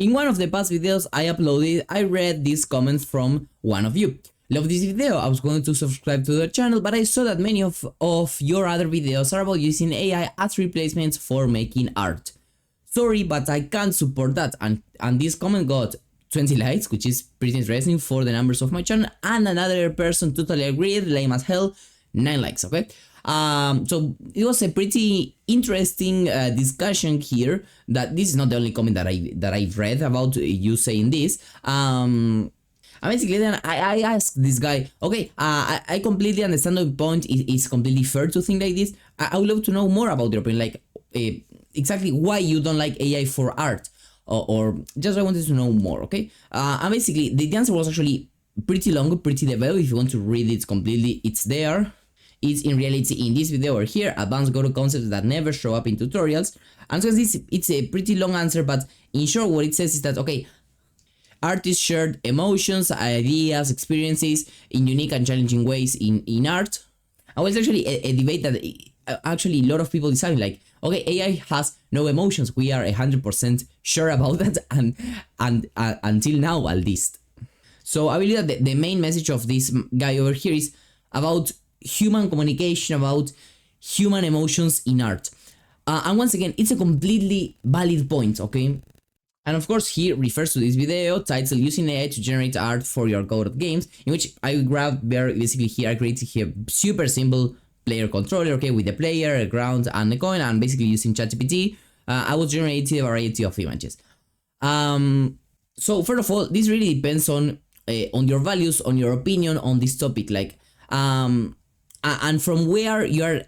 In one of the past videos I uploaded, I read these comments from one of you. Love this video, I was going to subscribe to the channel, but I saw that many of your other videos are about using AI as replacements for making art. Sorry, but I can't support that, and this comment got 20 likes, which is pretty interesting for the numbers of my channel, and another person totally agreed, lame as hell, 9 likes, okay? So it was a pretty interesting discussion here. That this is not the only comment that I've read about you saying this. And basically then I asked this guy, okay, I completely understand the point. It's completely fair to think like this. I would love to know more about your opinion, like exactly why you don't like AI for art, or just I wanted to know more, okay? And basically the answer was actually pretty long, pretty developed. If you want to read it completely, it's there. It's in reality in this video or here, advanced go-to concepts that never show up in tutorials. And so it's a pretty long answer, but in short what it says is that, okay, artists shared emotions, ideas, experiences in unique and challenging ways in art. And it's actually a debate that actually a lot of people decide, like, okay, AI has no emotions. We are 100% sure about that, and until now at least. So I believe that the main message of this guy over here is about human communication, about human emotions in art. And once again, it's a completely valid point, okay? And of course, he refers to this video titled "Using AI to Generate Art for Your Coded Games," in which I grabbed basically here, I created here super simple player controller, okay, with the player, a ground, and a coin, and basically using ChatGPT, I was generating a variety of images. So first of all, this really depends on your values, on your opinion on this topic, like, and from where you are,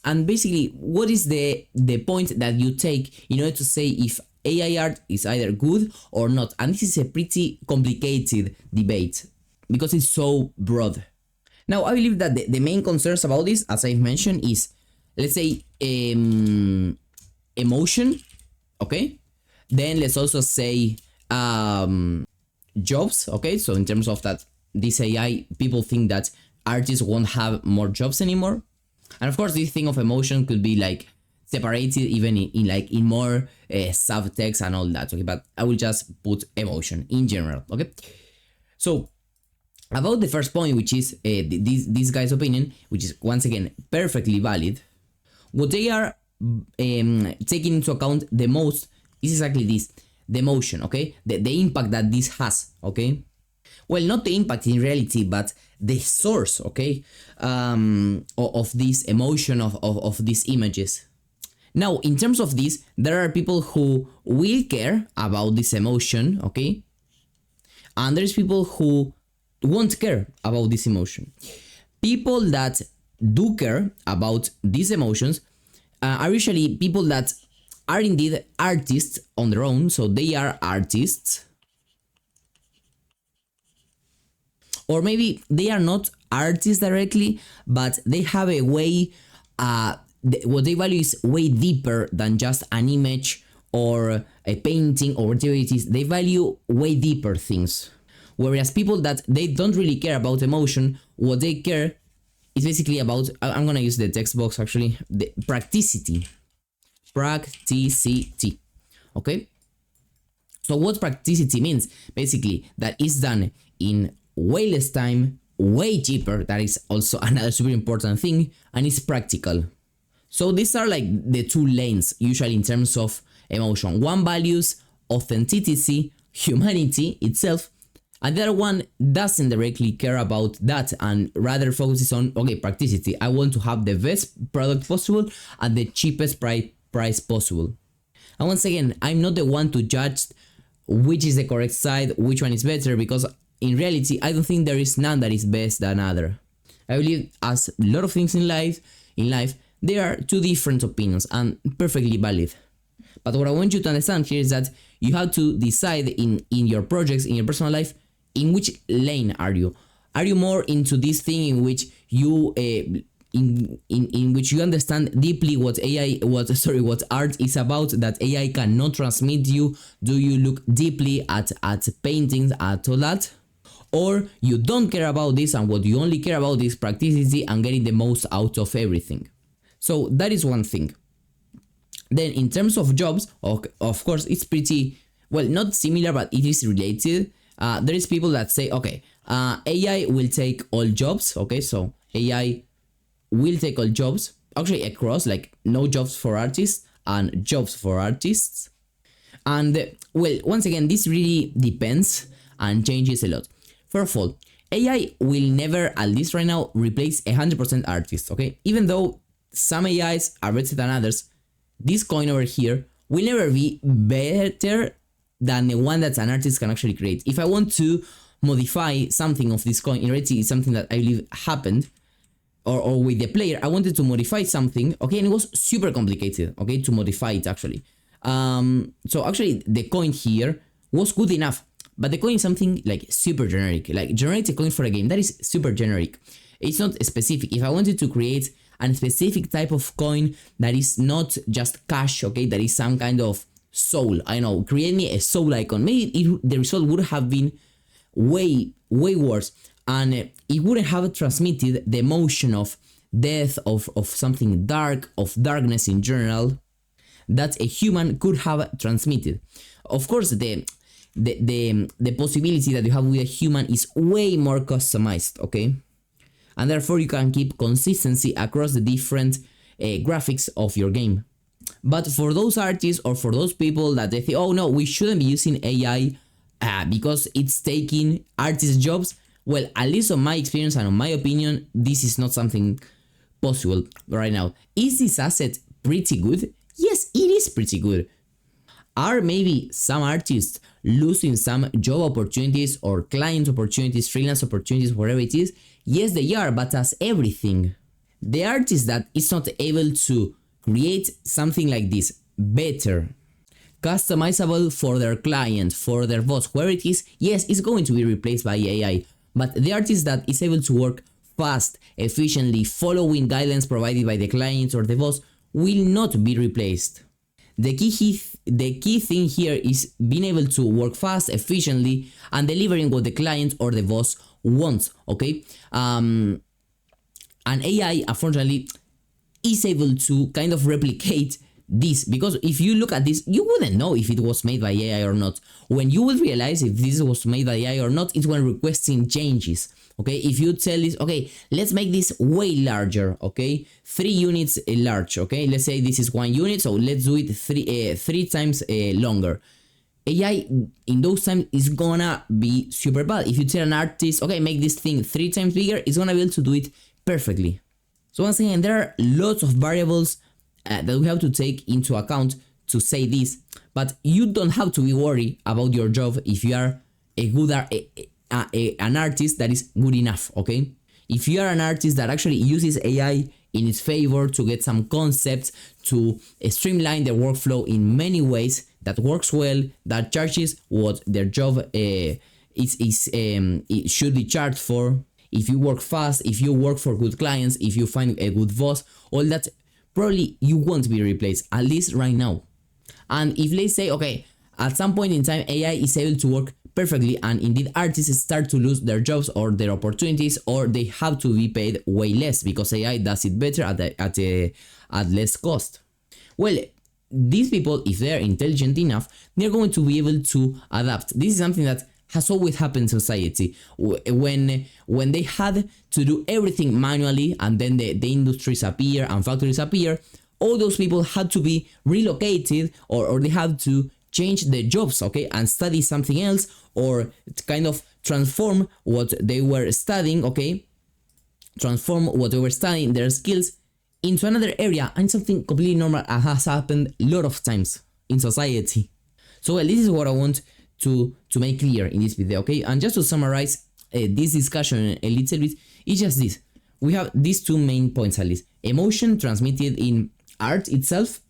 and basically what is the point that you take in order to say if AI art is either good or not. And this is a pretty complicated debate because it's so broad. Now I believe that the main concerns about this, as I've mentioned, is, let's say, emotion, okay? Then let's also say jobs, okay? So in terms of that, this AI, people think that artists won't have more jobs anymore. And of course this thing of emotion could be like separated even in more subtext and all that, okay? But I will just put emotion in general, okay? So about the first point, which is this guy's opinion, which is once again perfectly valid, what they are taking into account the most is exactly this, the emotion, okay? The impact that this has, okay? Well, not the impact in reality, but the source, okay, of this emotion, of these images. Now, in terms of this, there are people who will care about this emotion, okay, and there's people who won't care about this emotion. People that do care about these emotions are usually people that are indeed artists on their own, so they are artists. Or maybe they are not artists directly, but they have a way, what they value is way deeper than just an image or a painting or whatever it is. They value way deeper things. Whereas people that they don't really care about emotion, what they care is basically about, I'm gonna use the text box actually, the practicity. Practicity, okay? So what practicity means? Basically, that is done in way less time, way cheaper. That is also another super important thing, and it's practical. So these are like the two lanes usually in terms of emotion. One values authenticity, humanity itself, and the other one doesn't directly care about that and rather focuses on, okay, practicity. I want to have the best product possible at the cheapest price possible. And once again, I'm not the one to judge which is the correct side, which one is better, because in reality, I don't think there is none that is best than other. I believe, as a lot of things in life, there are two different opinions and perfectly valid. But what I want you to understand here is that you have to decide in your projects, in your personal life, in which lane are you? Are you more into this thing in which you in which you understand deeply what art is about, that AI cannot transmit you? Do you look deeply at paintings, at all that? Or you don't care about this and what you only care about is practicity and getting the most out of everything? So that is one thing. Then in terms of jobs, of course, it's pretty well, not similar, but it is related. There is people that say, okay, AI will take all jobs. Okay, so AI will take all jobs, actually across, like no jobs for artists and jobs for artists. And well, once again, this really depends and changes a lot. First of all, AI will never, at least right now, replace 100% artists, okay? Even though some AIs are better than others, this coin over here will never be better than the one that an artist can actually create. If I want to modify something of this coin, in reality it's something that I believe happened, or with the player, I wanted to modify something, okay, and it was super complicated, okay, to modify it actually. So actually the coin here was good enough, but the coin is something like super generic, like generate a coin for a game, that is super generic. It's not specific. If I wanted to create a specific type of coin that is not just cash, okay, that is some kind of soul, I know, create me a soul icon, maybe the result would have been way worse, and it wouldn't have transmitted the emotion of death, of something dark, of darkness in general, that a human could have transmitted. Of course, the possibility that you have with a human is way more customized, okay, and therefore you can keep consistency across the different graphics of your game. But for those artists, or for those people that they think, oh no, we shouldn't be using AI because it's taking artists' jobs, well, at least on my experience and on my opinion, this is not something possible right now. Is this asset pretty good? Yes, it is pretty good. Are maybe some artists losing some job opportunities or client opportunities, freelance opportunities, whatever it is? Yes, they are, but as everything, the artist that is not able to create something like this better, customizable for their client, for their boss, whoever it is, yes, it's going to be replaced by AI. But the artist that is able to work fast, efficiently, following guidelines provided by the client or the boss will not be replaced. The key thing here is being able to work fast, efficiently, and delivering what the client or the boss wants, okay? And AI, unfortunately, is able to kind of replicate this, because if you look at this, you wouldn't know if it was made by AI or not. When you will realize if this was made by AI or not is when requesting changes, okay? If you tell this, okay, let's make this way larger, okay, 3 units large, okay, let's say this is 1 unit, so let's do it three times longer. AI in those times is gonna be super bad. If you tell an artist, okay, make this thing 3 times bigger, it's gonna be able to do it perfectly. So once again, there are lots of variables that we have to take into account to say this, but you don't have to be worried about your job if you are a good an artist that is good enough, okay? If you are an artist that actually uses AI in its favor to get some concepts, to streamline their workflow in many ways, that works well, that charges what their job it should be charged for. If you work fast, if you work for good clients, if you find a good boss, all that, probably you won't be replaced, at least right now. And if let's say, okay, at some point in time AI is able to work perfectly, and indeed artists start to lose their jobs or their opportunities, or they have to be paid way less because AI does it better at less cost, well, these people, if they're intelligent enough, they're going to be able to adapt. This is something that has always happened in society. When they had to do everything manually, and then the industries appear and factories appear, all those people had to be relocated, or they had to change their jobs, okay, and study something else, or kind of transform what they were studying, okay, transform what they were studying, their skills, into another area, and something completely normal has happened a lot of times in society. So well, this is what I want to make clear in this video, okay? And just to summarize this discussion a little bit, it's just this. We have these 2 main points at least. Emotion transmitted in art itself,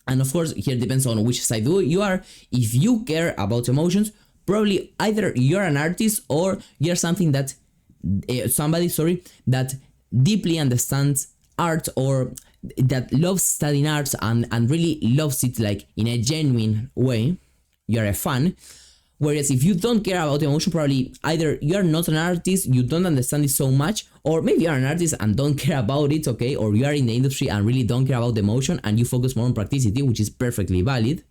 and of course here depends on which side you are. If you care about emotions, probably either you're an artist or you're something that somebody that deeply understands art, or that loves studying arts and really loves it like in a genuine way. You're a fan. Whereas if you don't care about emotion, probably either you're not an artist, you don't understand it so much, or maybe you're an artist and don't care about it, okay? Or you are in the industry and really don't care about the emotion, and you focus more on practicity, which is perfectly valid.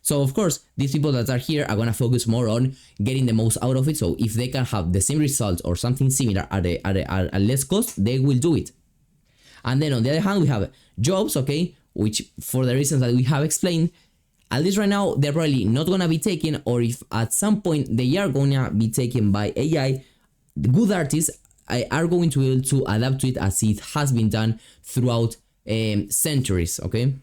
So of course, these people that are here are gonna focus more on getting the most out of it. So if they can have the same results or something similar at less cost, they will do it. And then on the other hand, we have jobs, okay, which for the reasons that we have explained, at least right now, they're probably not gonna be taken, or if at some point they are gonna be taken by AI, the good artists are going to be able to adapt to it as it has been done throughout centuries, okay?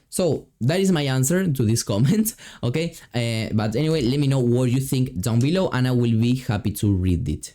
So that is my answer to this comment, okay? But anyway, let me know what you think down below and I will be happy to read it.